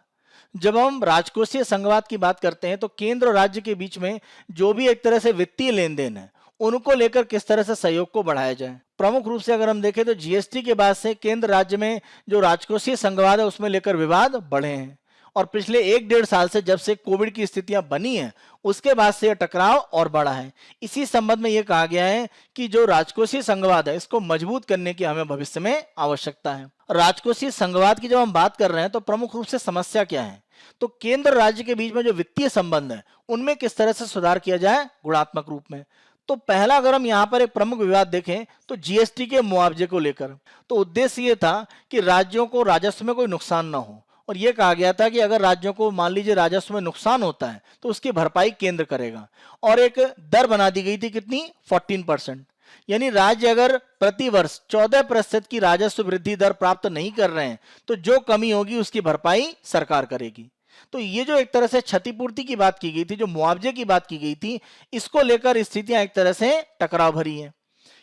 जब हम राजकोषीय संघवाद की बात करते हैं तो केंद्र और राज्य के बीच में जो भी एक तरह से वित्तीय लेन देन है उनको लेकर किस तरह से सहयोग को बढ़ाया जाए। प्रमुख रूप से अगर हम देखें तो जीएसटी के बाद से केंद्र राज्य में जो राजकोषीय संघवाद है उसमें लेकर विवाद बढ़े हैं, और पिछले 1-1.5 साल से जब से कोविड की स्थितियां बनी हैं उसके बाद से यह टकराव और बढ़ा है। इसी संबंध में यह कहा गया है कि जो राजकोषीय संघवाद है इसको मजबूत करने की हमें भविष्य में आवश्यकता है। राजकोषीय संघवाद की जब हम बात कर रहे हैं तो प्रमुख रूप से समस्या क्या है, तो केंद्र राज्य के बीच में जो वित्तीय संबंध है उनमें किस तरह से सुधार किया जाए गुणात्मक रूप में। तो पहला अगर हम यहाँ पर एक प्रमुख विवाद देखें तो जीएसटी के मुआवजे को लेकर, तो उद्देश्य ये था कि राज्यों को राजस्व में कोई नुकसान ना हो, और यह कहा गया था कि अगर राज्यों को मान लीजिए राजस्व में नुकसान होता है तो उसकी भरपाई केंद्र करेगा। और एक दर बना दी गई थी कितनी, 14%, यानी राज्य अगर प्रति वर्ष 14% की राजस्व वृद्धि दर प्राप्त नहीं कर रहे हैं तो जो कमी होगी उसकी भरपाई सरकार करेगी। तो ये जो एक तरह से क्षतिपूर्ति की बात की गई थी, जो मुआवजे की बात की गई थी, इसको लेकर स्थितियां एक तरह से टकराव भरी हैं।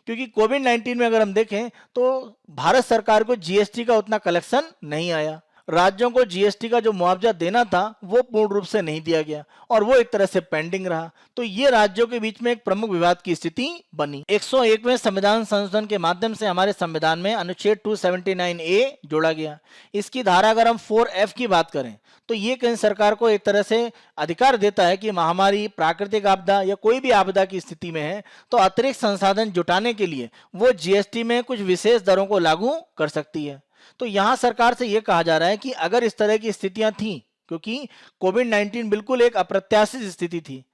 क्योंकि कोविड-19 में अगर हम देखें तो भारत सरकार को जीएसटी का उतना कलेक्शन नहीं आया, राज्यों को जीएसटी का जो मुआवजा देना था वो पूर्ण रूप से नहीं दिया गया और वो एक तरह से पेंडिंग रहा। तो ये राज्यों के बीच में एक प्रमुख विवाद की स्थिति बनी। 101वें संविधान संशोधन के माध्यम से हमारे संविधान में अनुच्छेद 279A जोड़ा गया। इसकी धारा अगर हम 4F की बात करें तो ये केंद्र सरकार को एक तरह से अधिकार देता है कि महामारी, प्राकृतिक आपदा या कोई भी आपदा की स्थिति में है तो अतिरिक्त संसाधन जुटाने के लिए वो जीएसटी में कुछ विशेष दरों को लागू कर सकती है। तो यहां सरकार से यह कहा जा रहा है कि अगर इस तरह की स्थितियां थी, क्योंकि कोविड-19 बिल्कुल एक अप्रत्याशित स्थिति थी,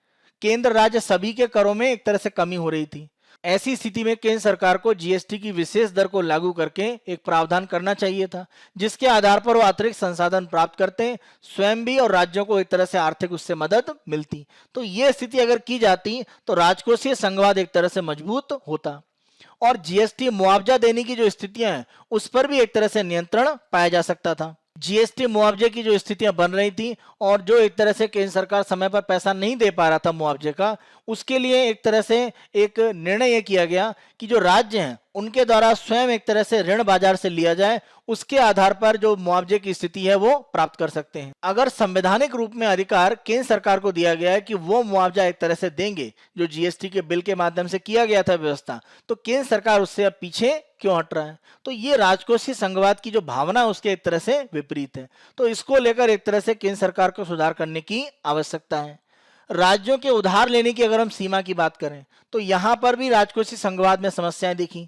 केंद्र राज्य सभी के करों में एक तरह से कमी हो रही थी, ऐसी स्थिति में केंद्र सरकार को जीएसटी की विशेष दर को लागू करके एक प्रावधान करना चाहिए था, जिसके आधार पर वो अतिरिक्त संसाधन प्राप्त करते, स्वयं भी और राज्यों को एक तरह से आर्थिक उससे मदद मिलती। तो ये स्थिति अगर की जाती तो राजकोषीय संघवाद एक तरह से मजबूत होता और जीएसटी मुआवजा देने की जो स्थितियां हैं उस पर भी एक तरह से नियंत्रण पाया जा सकता था। जीएसटी मुआवजे की जो स्थितियां बन रही थी और जो एक तरह से केंद्र सरकार समय पर पैसा नहीं दे पा रहा था मुआवजे का, उसके लिए एक तरह से एक निर्णय यह किया गया कि जो राज्य हैं उनके द्वारा स्वयं एक तरह से ऋण बाजार से लिया जाए, उसके आधार पर जो मुआवजे की स्थिति है वो प्राप्त कर सकते हैं। अगर संवैधानिक रूप में अधिकार केंद्र सरकार को दिया गया है कि वो मुआवजा एक तरह से देंगे जो जीएसटी के बिल के माध्यम से किया गया था व्यवस्था, तो केंद्र सरकार उससे अब पीछे क्यों हट रहा है? तो ये राजकोषीय संघवाद की जो भावना है उसके एक तरह से विपरीत है। तो इसको लेकर एक तरह से केंद्र सरकार को सुधार करने की आवश्यकता है। राज्यों के उधार लेने की अगर हम सीमा की बात करें तो यहां पर भी राजकोषीय संघवाद में समस्याएं दिखी।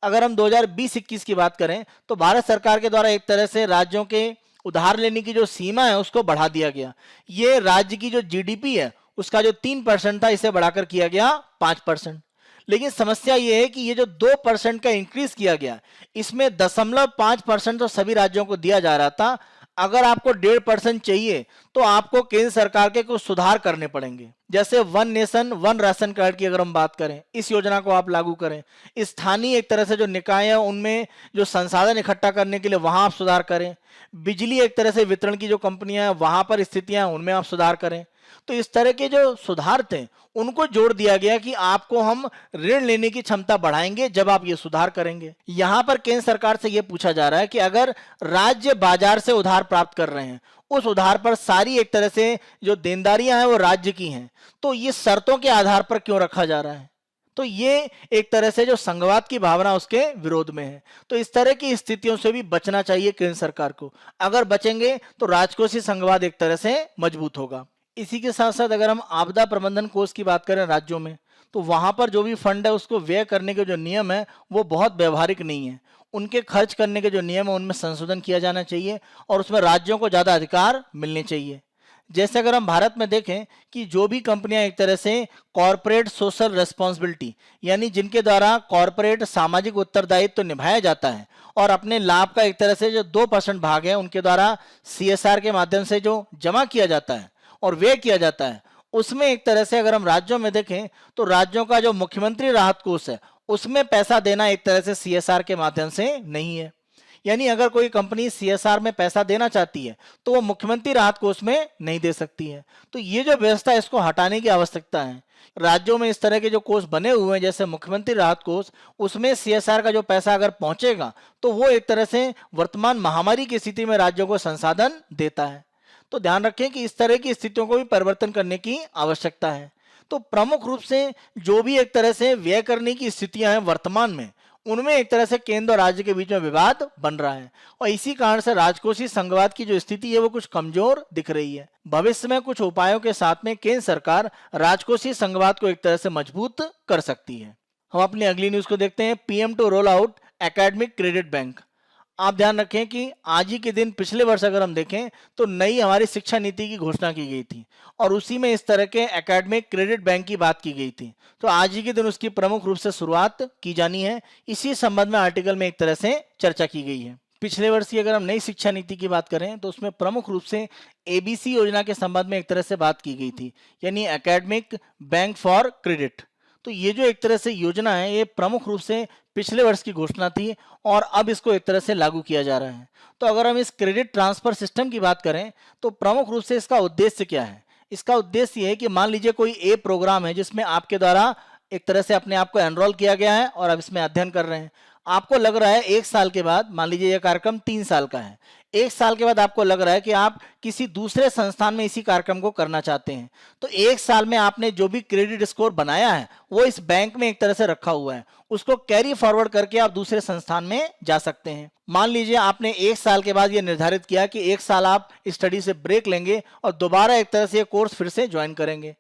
अगर हम 2020-21 की बात करें तो भारत सरकार के द्वारा एक तरह से राज्यों के उधार लेने की जो सीमा है उसको बढ़ा दिया गया। ये राज्य की जो जीडीपी है उसका जो 3% था इसे बढ़ाकर किया गया 5%। लेकिन समस्या यह है कि ये जो 2% का इंक्रीज किया गया, इसमें 0.5% तो सभी राज्यों को दिया जा रहा था। अगर आपको 1.5% चाहिए तो आपको केंद्र सरकार के कुछ सुधार करने पड़ेंगे, जैसे one nation one ration card की अगर हम बात करें, इस योजना को आप लागू करें। स्थानीय एक तरह से जो निकाय है उनमें जो संसाधन इकट्ठा करने के लिए वहां आप सुधार करें। बिजली एक तरह से वितरण की जो कंपनियां हैं वहां पर स्थितियां उनमें आप सुधार करें। तो इस तरह के जो सुधार थे उनको जोड़ दिया गया कि आपको हम ऋण लेने की क्षमता बढ़ाएंगे जब आप ये सुधार करेंगे। यहां पर केंद्र सरकार से यह पूछा जा रहा है कि अगर राज्य बाजार से उधार प्राप्त कर रहे हैं, उस उधार पर सारी एक तरह से जो देनदारियां हैं वो राज्य की हैं, तो ये शर्तों के आधार पर क्यों रखा जा रहा है? तो ये एक तरह से जो संघवाद की भावना उसके विरोध में है। तो इस तरह की स्थितियों से भी बचना चाहिए केंद्र सरकार को। अगर बचेंगे तो राजकोषीय संघवाद एक तरह से मजबूत होगा। इसी के साथ साथ अगर हम आपदा प्रबंधन कोष की बात करें राज्यों में, तो वहां पर जो भी फंड है उसको व्यय करने के जो नियम है वो बहुत व्यवहारिक नहीं है। उनके खर्च करने के जो नियम है उनमें संशोधन किया जाना चाहिए और उसमें राज्यों को ज्यादा अधिकार मिलने चाहिए। जैसे अगर हम भारत में देखें कि जो भी कंपनियां एक तरह से कॉरपोरेट सोशल रेस्पॉन्सिबिलिटी, यानी जिनके द्वारा कॉरपोरेट सामाजिक उत्तरदायित्व तो निभाया जाता है और अपने लाभ का एक तरह से जो 2% भाग है उनके द्वारा सीएसआर के माध्यम से जो जमा किया जाता है और व्यय किया जाता है, उसमें एक तरह से अगर हम राज्यों में देखें तो राज्यों का जो मुख्यमंत्री राहत कोष है उसमें पैसा देना एक तरह से सीएसआर के माध्यम से नहीं है। यानी अगर कोई कंपनी सीएसआर में पैसा देना चाहती है तो वो मुख्यमंत्री राहत कोष में नहीं दे सकती है। तो ये जो व्यवस्था है इसको हटाने की आवश्यकता है। राज्यों में इस तरह के जो कोष बने हुए हैं जैसे मुख्यमंत्री राहत कोष, उसमें सीएसआर का जो पैसा अगर पहुंचेगा तो वो एक तरह से वर्तमान महामारी की स्थिति में राज्यों को संसाधन देता है। तो ध्यान रखें कि इस तरह की स्थितियों को भी परिवर्तन करने की आवश्यकता है। तो प्रमुख रूप से जो भी एक तरह से व्यय करने की स्थितियां हैं वर्तमान में, उनमें एक तरह से केंद्र और राज्य के बीच में विवाद बन रहा है और इसी कारण से राजकोषीय संघवाद की जो स्थिति है वो कुछ कमजोर दिख रही है। भविष्य में कुछ उपायों के साथ में केंद्र सरकार राजकोषीय संघवाद को एक तरह से मजबूत कर सकती है। हम अपनी अगली न्यूज को देखते हैं। PM to roll out academic credit bank. आप ध्यान रखें कि आज ही के दिन पिछले वर्ष अगर हम देखें तो नई हमारी शिक्षा नीति की घोषणा की गई थी और उसी में इस तरह के एकेडमिक क्रेडिट बैंक की बात की गई थी। तो आज ही के दिन उसकी प्रमुख रूप से शुरुआत की जानी है। इसी संबंध में आर्टिकल में एक तरह से चर्चा की गई है। पिछले वर्ष की अगर हम नई शिक्षा नीति की बात करें तो उसमें प्रमुख रूप से एबीसी योजना के संबंध में एक तरह से बात की गई थी, यानी एकेडमिक बैंक फॉर क्रेडिट। तो ये जो एक तरह से योजना है ये प्रमुख रूप से पिछले वर्ष की घोषणा थी और अब इसको एक तरह से लागू किया जा रहा है। तो अगर हम इस क्रेडिट ट्रांसफर सिस्टम की बात करें तो प्रमुख रूप से इसका उद्देश्य क्या है? इसका उद्देश्य ये है कि मान लीजिए कोई ए प्रोग्राम है जिसमें आपके द्वारा एक तरह से अपने आप को एनरोल किया गया है और अब इसमें अध्ययन कर रहे हैं। आपको लग रहा है 1 साल के बाद, मान लीजिए यह कार्यक्रम 3 साल का है, 1 साल के बाद आपको लग रहा है कि आप किसी दूसरे संस्थान में इसी कार्यक्रम को करना चाहते हैं, तो 1 साल में आपने जो भी क्रेडिट स्कोर बनाया है वो इस बैंक में एक तरह से रखा हुआ है, उसको कैरी फॉरवर्ड करके आप दूसरे संस्थान में जा सकते हैं। मान लीजिए आपने 1 साल के बाद ये निर्धारित किया कि 1 साल आप स्टडी से ब्रेक लेंगे और दोबारा एक तरह से ये कोर्स फिर से ज्वाइन करेंगे,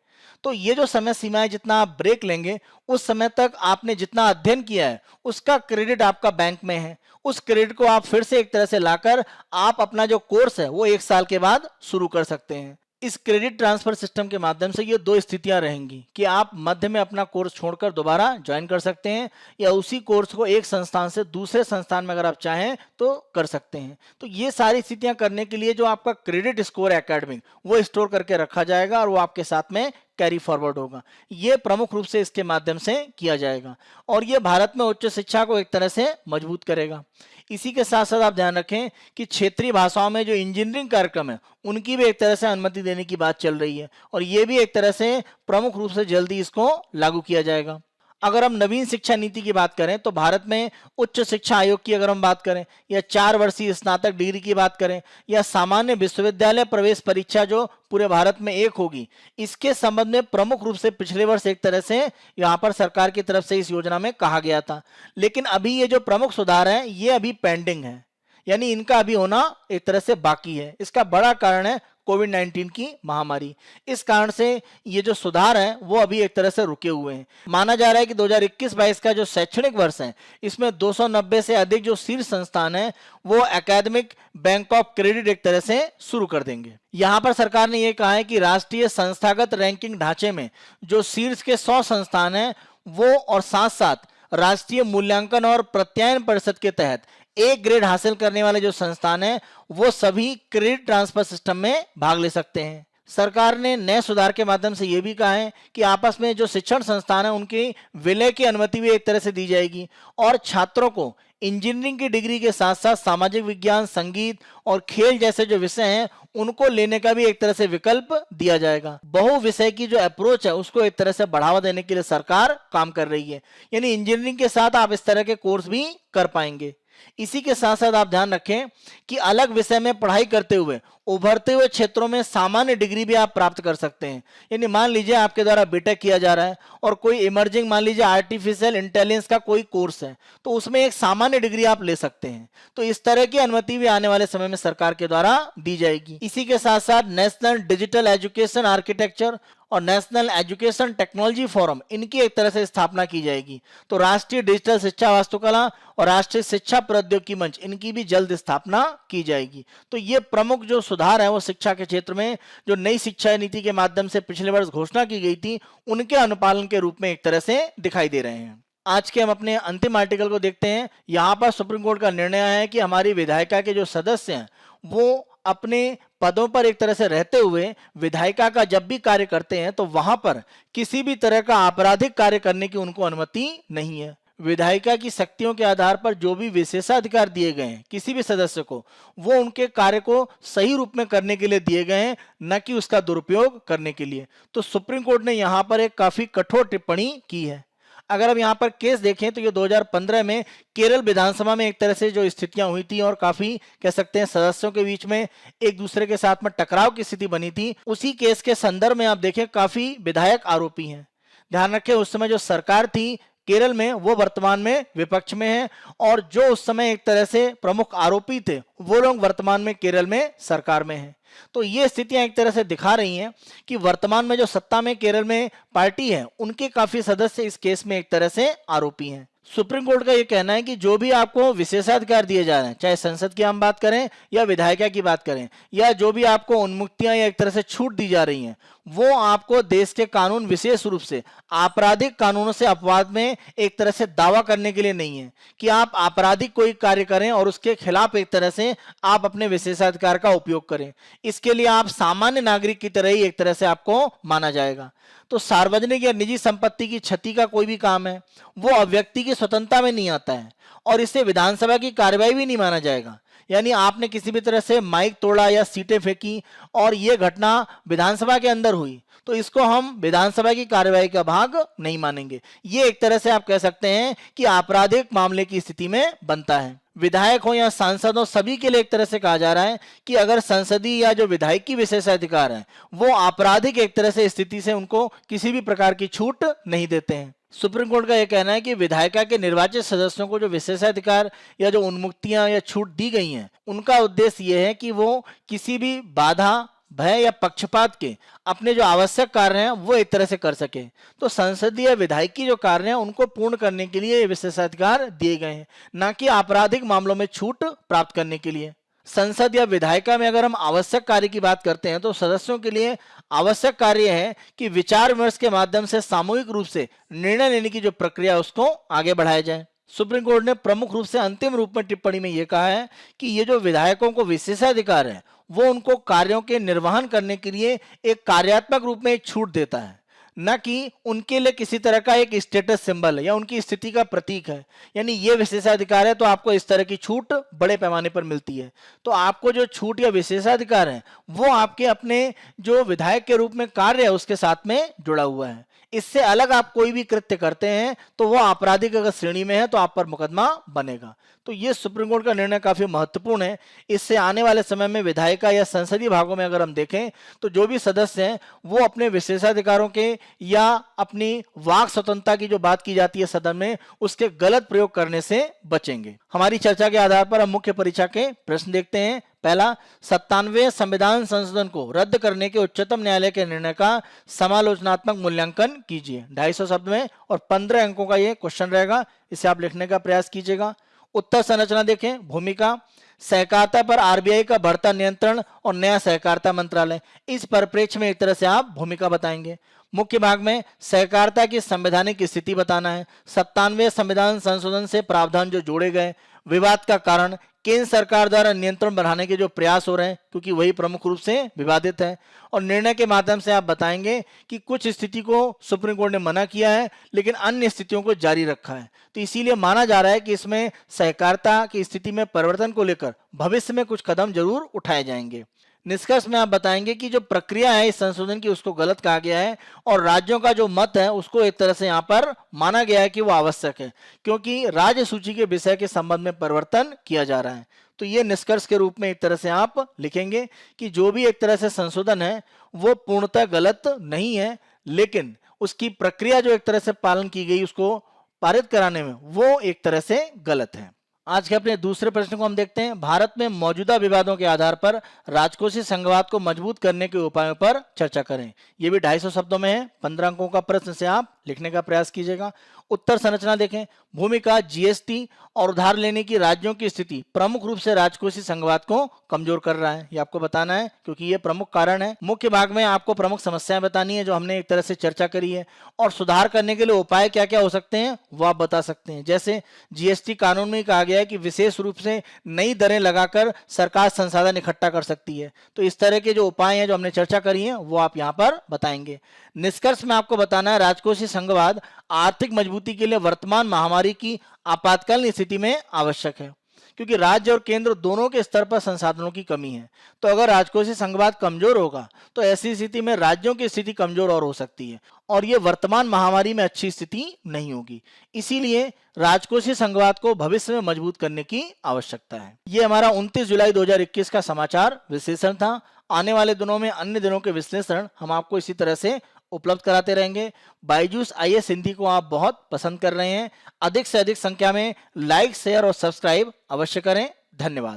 तो ये जो समय सीमा है, जितना आप ब्रेक लेंगे उस समय तक आपने जितना अध्ययन किया है उसका क्रेडिट आपका बैंक में है, उस क्रेडिट को आप फिर से एक तरह से लाकर आप अपना जो कोर्स है वो 1 साल के बाद शुरू कर सकते हैं। इस क्रेडिट ट्रांसफर सिस्टम के माध्यम से ये दो स्थितियां रहेंगी कि आप मध्य में अपना कोर्स छोड़कर दोबारा ज्वाइन कर सकते हैं या उसी कोर्स को एक संस्थान से दूसरे संस्थान में अगर आप चाहें तो कर सकते हैं। तो ये सारी स्थितियां करने के लिए जो आपका क्रेडिट स्कोर एकेडमिक वो स्टोर करके रखा जाएगा और वो आपके साथ में कैरी फॉरवर्ड होगा। ये प्रमुख रूप से इसके माध्यम से किया जाएगा और ये भारत में उच्च शिक्षा को एक तरह से मजबूत करेगा। इसी के साथ साथ आप ध्यान रखें कि क्षेत्रीय भाषाओं में जो इंजीनियरिंग कार्यक्रम है उनकी भी एक तरह से अनुमति देने की बात चल रही है और ये भी एक तरह से प्रमुख रूप से जल्दी इसको लागू किया जाएगा। अगर हम नवीन शिक्षा नीति की बात करें तो भारत में उच्च शिक्षा आयोग की अगर हम बात करें या 4 वर्षीय स्नातक डिग्री की बात करें या सामान्य विश्वविद्यालय प्रवेश परीक्षा जो पूरे भारत में एक होगी, इसके संबंध में प्रमुख रूप से पिछले वर्ष एक तरह से यहाँ पर सरकार की तरफ से इस योजना में कहा गया था, लेकिन अभी ये जो प्रमुख सुधार है ये अभी पेंडिंग है, यानी इनका अभी होना एक तरह से बाकी है। इसका बड़ा कारण है कोविड-19 की महामारी। इस कारण से ये जो सुधार है वो अभी एक तरह से रुके हुए हैं। माना जा रहा है कि 2021-22 का जो शैक्षणिक वर्ष है इसमें 290 से अधिक जो शीर्ष संस्थान है वो एकेडमिक बैंक ऑफ क्रेडिट एक तरह से शुरू कर देंगे। यहाँ पर सरकार ने ये कहा है कि राष्ट्रीय संस्थागत रैंकिंग ढांचे में जो शीर्ष के 100 संस्थान हैं वो और साथ साथ राष्ट्रीय मूल्यांकन और प्रत्यायन परिषद के तहत एक ग्रेड हासिल करने वाले जो संस्थान हैं वो सभी क्रेडिट ट्रांसफर सिस्टम में भाग ले सकते हैं। सरकार ने नए सुधार के माध्यम से यह भी कहा है कि आपस में जो शिक्षण संस्थान है उनकी विलय की अनुमति भी एक तरह से दी जाएगी और छात्रों को इंजीनियरिंग की डिग्री के साथ साथ सामाजिक विज्ञान, संगीत और खेल जैसे जो विषय हैं उनको लेने का भी एक तरह से विकल्प दिया जाएगा। बहु विषय की जो अप्रोच है उसको एक तरह से बढ़ावा देने के लिए सरकार काम कर रही है, यानी इंजीनियरिंग के साथ आप इस तरह के कोर्स भी कर पाएंगे। इसी के साथ साथ आप ध्यान रखें कि अलग विषय में पढ़ाई करते हुए उभरते हुए क्षेत्रों में सामान्य डिग्री भी आप प्राप्त कर सकते हैं। यानी मान लीजिए आपके द्वारा बीटेक किया जा रहा है और कोई इमर्जिंग मान लीजिए आर्टिफिशियल इंटेलिजेंस का कोई कोर्स है तो उसमें एक सामान्य डिग्री आप ले सकते हैं। तो इस तरह की अनुमति भी आने वाले समय में सरकार के द्वारा दी जाएगी। इसी के साथ साथ नेशनल डिजिटल एजुकेशन आर्किटेक्चर और नेशनल एजुकेशन टेक्नोलॉजी फोरम इनकी एक तरह से स्थापना की जाएगी। तो राष्ट्रीय डिजिटल शिक्षा वास्तुकला और राष्ट्रीय शिक्षा प्रौद्योगिकी मंच इनकी भी जल्द स्थापना की जाएगी। तो ये प्रमुख जो सुधार है वो शिक्षा के क्षेत्र में जो नई शिक्षा नीति के माध्यम से पिछले वर्ष घोषणा की गई थी उनके अनुपालन के रूप में एक तरह से दिखाई दे रहे हैं। आज के हम अपने अंतिम आर्टिकल को देखते हैं। यहाँ पर सुप्रीम कोर्ट का निर्णय है कि हमारी विधायिका के जो सदस्य हैं वो अपने पदों पर एक तरह से रहते हुए विधायिका का जब भी कार्य करते हैं तो वहां पर किसी भी तरह का आपराधिक कार्य करने की उनको अनुमति नहीं है। विधायिका की शक्तियों के आधार पर जो भी विशेषाधिकार दिए गए हैं किसी भी सदस्य को, वो उनके कार्य को सही रूप में करने के लिए दिए गए हैं, न कि उसका दुरुपयोग करने के लिए। तो सुप्रीम कोर्ट ने यहाँ पर एक काफी कठोर टिप्पणी की है। अगर हम यहाँ पर केस देखें तो ये 2015 में केरल विधानसभा में एक तरह से जो स्थितियां हुई थी और काफी कह सकते हैं सदस्यों के बीच में एक दूसरे के साथ में टकराव की स्थिति बनी थी, उसी केस के संदर्भ में आप देखें काफी विधायक आरोपी हैं। ध्यान रखें उस समय जो सरकार थी केरल में वो वर्तमान में विपक्ष में है और जो उस समय एक तरह से प्रमुख आरोपी थे वो लोग वर्तमान में केरल में सरकार में हैं। तो ये स्थितियां एक तरह से दिखा रही हैं कि वर्तमान में जो सत्ता में केरल में पार्टी है उनके काफी सदस्य इस केस में एक तरह से आरोपी हैं। सुप्रीम कोर्ट का यह कहना है कि जो भी आपको विशेषाधिकार दिए जा रहे हैं, चाहे संसद की हम बात करें या विधायिका की बात करें, या जो भी आपको उन्मुक्तियां या एक तरह से छूट दी जा रही हैं, वो आपको देश के कानून विशेष रूप से आपराधिक कानूनों से अपवाद में एक तरह से दावा करने के लिए नहीं है कि आप आपराधिक कोई कार्य करें और उसके खिलाफ एक तरह से आप अपने विशेषाधिकार का उपयोग करें। इसके लिए आप सामान्य नागरिक की तरह ही एक तरह से आपको माना जाएगा। तो सार्वजनिक या निजी संपत्ति की क्षति का कोई भी काम है वो व्यक्ति की स्वतंत्रता में नहीं आता है और इसे विधानसभा की कार्यवाही भी नहीं माना जाएगा। यानी आपने किसी भी तरह से माइक तोड़ा या सीटें फेंकी और ये घटना विधानसभा के अंदर हुई, तो इसको हम विधानसभा की कार्यवाही का भाग नहीं मानेंगे। ये एक तरह से आप कह सकते हैं कि आपराधिक मामले की स्थिति में बनता है। विधायक हो या सांसद हो, सभी के लिए एक तरह से कहा जा रहा है कि अगर संसदीय या जो विधायकी विशेषाधिकार है वो आपराधिक एक तरह से स्थिति से उनको किसी भी प्रकार की छूट नहीं देते हैं। सुप्रीम कोर्ट का यह कहना है कि विधायिका के निर्वाचित सदस्यों को जो विशेषाधिकार या जो उन्मुक्तियां या छूट दी गई हैं, उनका उद्देश्य यह है कि वो किसी भी बाधा, भय या पक्षपात के अपने जो आवश्यक कार्य हैं वो एक तरह से कर सके। तो संसदीय विधायिकी जो कार्य हैं उनको पूर्ण करने के लिए ये विशेषाधिकार दिए गए हैं, ना कि आपराधिक मामलों में छूट प्राप्त करने के लिए। संसद या विधायिका में अगर हम आवश्यक कार्य की बात करते हैं तो सदस्यों के लिए आवश्यक कार्य है कि विचार विमर्श के माध्यम से सामूहिक रूप से निर्णय लेने की जो प्रक्रिया उसको आगे बढ़ाया जाए। सुप्रीम कोर्ट ने प्रमुख रूप से अंतिम रूप में टिप्पणी में यह कहा है कि ये जो विधायकों को विशेषाधिकार है वो उनको कार्यों के निर्वहन करने के लिए एक कार्यात्मक रूप में एक छूट देता है, न कि उनके लिए किसी तरह का एक स्टेटस सिंबल है या उनकी स्थिति का प्रतीक है। यानी ये विशेषाधिकार है तो आपको इस तरह की छूट बड़े पैमाने पर मिलती है। तो आपको जो छूट या विशेषाधिकार है वो आपके अपने जो विधायक के रूप में कार्य है उसके साथ में जुड़ा हुआ है। इससे अलग आप कोई भी कृत्य करते हैं तो वो आपराधिक अगर श्रेणी में है तो आप पर मुकदमा बनेगा। तो ये सुप्रीम कोर्ट का निर्णय काफी महत्वपूर्ण है। इससे आने वाले समय में विधायिका या संसदीय भागों में अगर हम देखें तो जो भी सदस्य हैं वो अपने विशेषाधिकारों के या अपनी वाक स्वतंत्रता की जो बात की जाती है सदन में उसके गलत प्रयोग करने से बचेंगे। हमारी चर्चा के आधार पर हम मुख्य परीक्षा के प्रश्न देखते हैं। पहला, 97वें संविधान संशोधन को रद्द करने के उच्चतम न्यायालय के निर्णय का समालोचनात्मक मूल्यांकन कीजिए। 250 शब्द में और 15 अंकों का ये क्वेश्चन रहेगा, इसे आप लिखने का प्रयास कीजिएगा। उत्तर संरचना देखें। भूमिका, सहकारिता पर आरबीआई का बढ़ता नियंत्रण और नया सहकारिता मंत्रालय, इस परिप्रेक्ष्य में एक तरह से आप भूमिका बताएंगे। मुख्य भाग में सहकारिता की संवैधानिक स्थिति बताना है। 97वें संविधान संशोधन से प्रावधान जो जोड़े गए, विवाद का कारण, केंद्र सरकार द्वारा नियंत्रण बढ़ाने के जो प्रयास हो रहे हैं क्योंकि वही प्रमुख रूप से विवादित है, और निर्णय के माध्यम से आप बताएंगे कि कुछ स्थिति को सुप्रीम कोर्ट ने मना किया है लेकिन अन्य स्थितियों को जारी रखा है। तो इसीलिए माना जा रहा है कि इसमें सहकारिता की स्थिति में परिवर्तन को लेकर भविष्य में कुछ कदम जरूर उठाए जाएंगे। निष्कर्ष में आप बताएंगे कि जो प्रक्रिया है इस संशोधन की उसको गलत कहा गया है और राज्यों का जो मत है उसको एक तरह से यहाँ पर माना गया है कि वो आवश्यक है क्योंकि राज्य सूची के विषय के संबंध में परिवर्तन किया जा रहा है। तो ये निष्कर्ष के रूप में एक तरह से आप लिखेंगे कि जो भी एक तरह से संशोधन है वो पूर्णतः गलत नहीं है, लेकिन उसकी प्रक्रिया जो एक तरह से पालन की गई उसको पारित कराने में वो एक तरह से गलत है। आज के अपने दूसरे प्रश्न को हम देखते हैं। भारत में मौजूदा विवादों के आधार पर राजकोषीय संघवाद को मजबूत करने के उपायों पर चर्चा करें। ये भी 250 शब्दों में है। 15 अंकों का प्रश्न से आप लिखने का प्रयास कीजिएगा। उत्तर संरचना देखें। भूमिका, जीएसटी और उधार लेने की राज्यों की स्थिति प्रमुख रूप से राजकोषीय संघवाद को कमजोर कर रहा है, ये आपको बताना है क्योंकि ये प्रमुख कारण है। मुख्य भाग में आपको प्रमुख समस्याएं बतानी है जो हमने एक तरह से चर्चा करी है, और सुधार करने के लिए उपाय क्या क्या हो सकते हैं वो आप बता सकते हैं। जैसे जीएसटी कानून में कहा गया है कि विशेष रूप से नई दरें लगाकर सरकार संसाधन इकट्ठा कर सकती है। तो इस तरह के जो उपाय हैं जो हमने चर्चा करी है वो आप यहाँ पर बताएंगे। निष्कर्ष में आपको बताना है राजकोषीय संघवाद आर्थिक मजबूती के लिए वर्तमान महामारी की आपातकालीन स्थिति में आवश्यक है क्योंकि राज्य और केंद्र दोनों के स्तर पर संसाधनों की कमी है। तो अगर राजकोषीय संघवाद कमजोर होगा तो ऐसी स्थिति में राज्यों की स्थिति कमजोर और हो सकती है और ये वर्तमान महामारी में अच्छी स्थिति नहीं होगी। इसीलिए राजकोषीय संघवाद को भविष्य में मजबूत करने की आवश्यकता है। ये हमारा 29 जुलाई 2021 का समाचार विश्लेषण था। आने वाले दिनों में अन्य दिनों के विश्लेषण हम आपको इसी तरह से उपलब्ध कराते रहेंगे। बायजूस आईएएस हिंदी को आप बहुत पसंद कर रहे हैं। अधिक से अधिक संख्या में लाइक, शेयर और सब्सक्राइब अवश्य करें। धन्यवाद।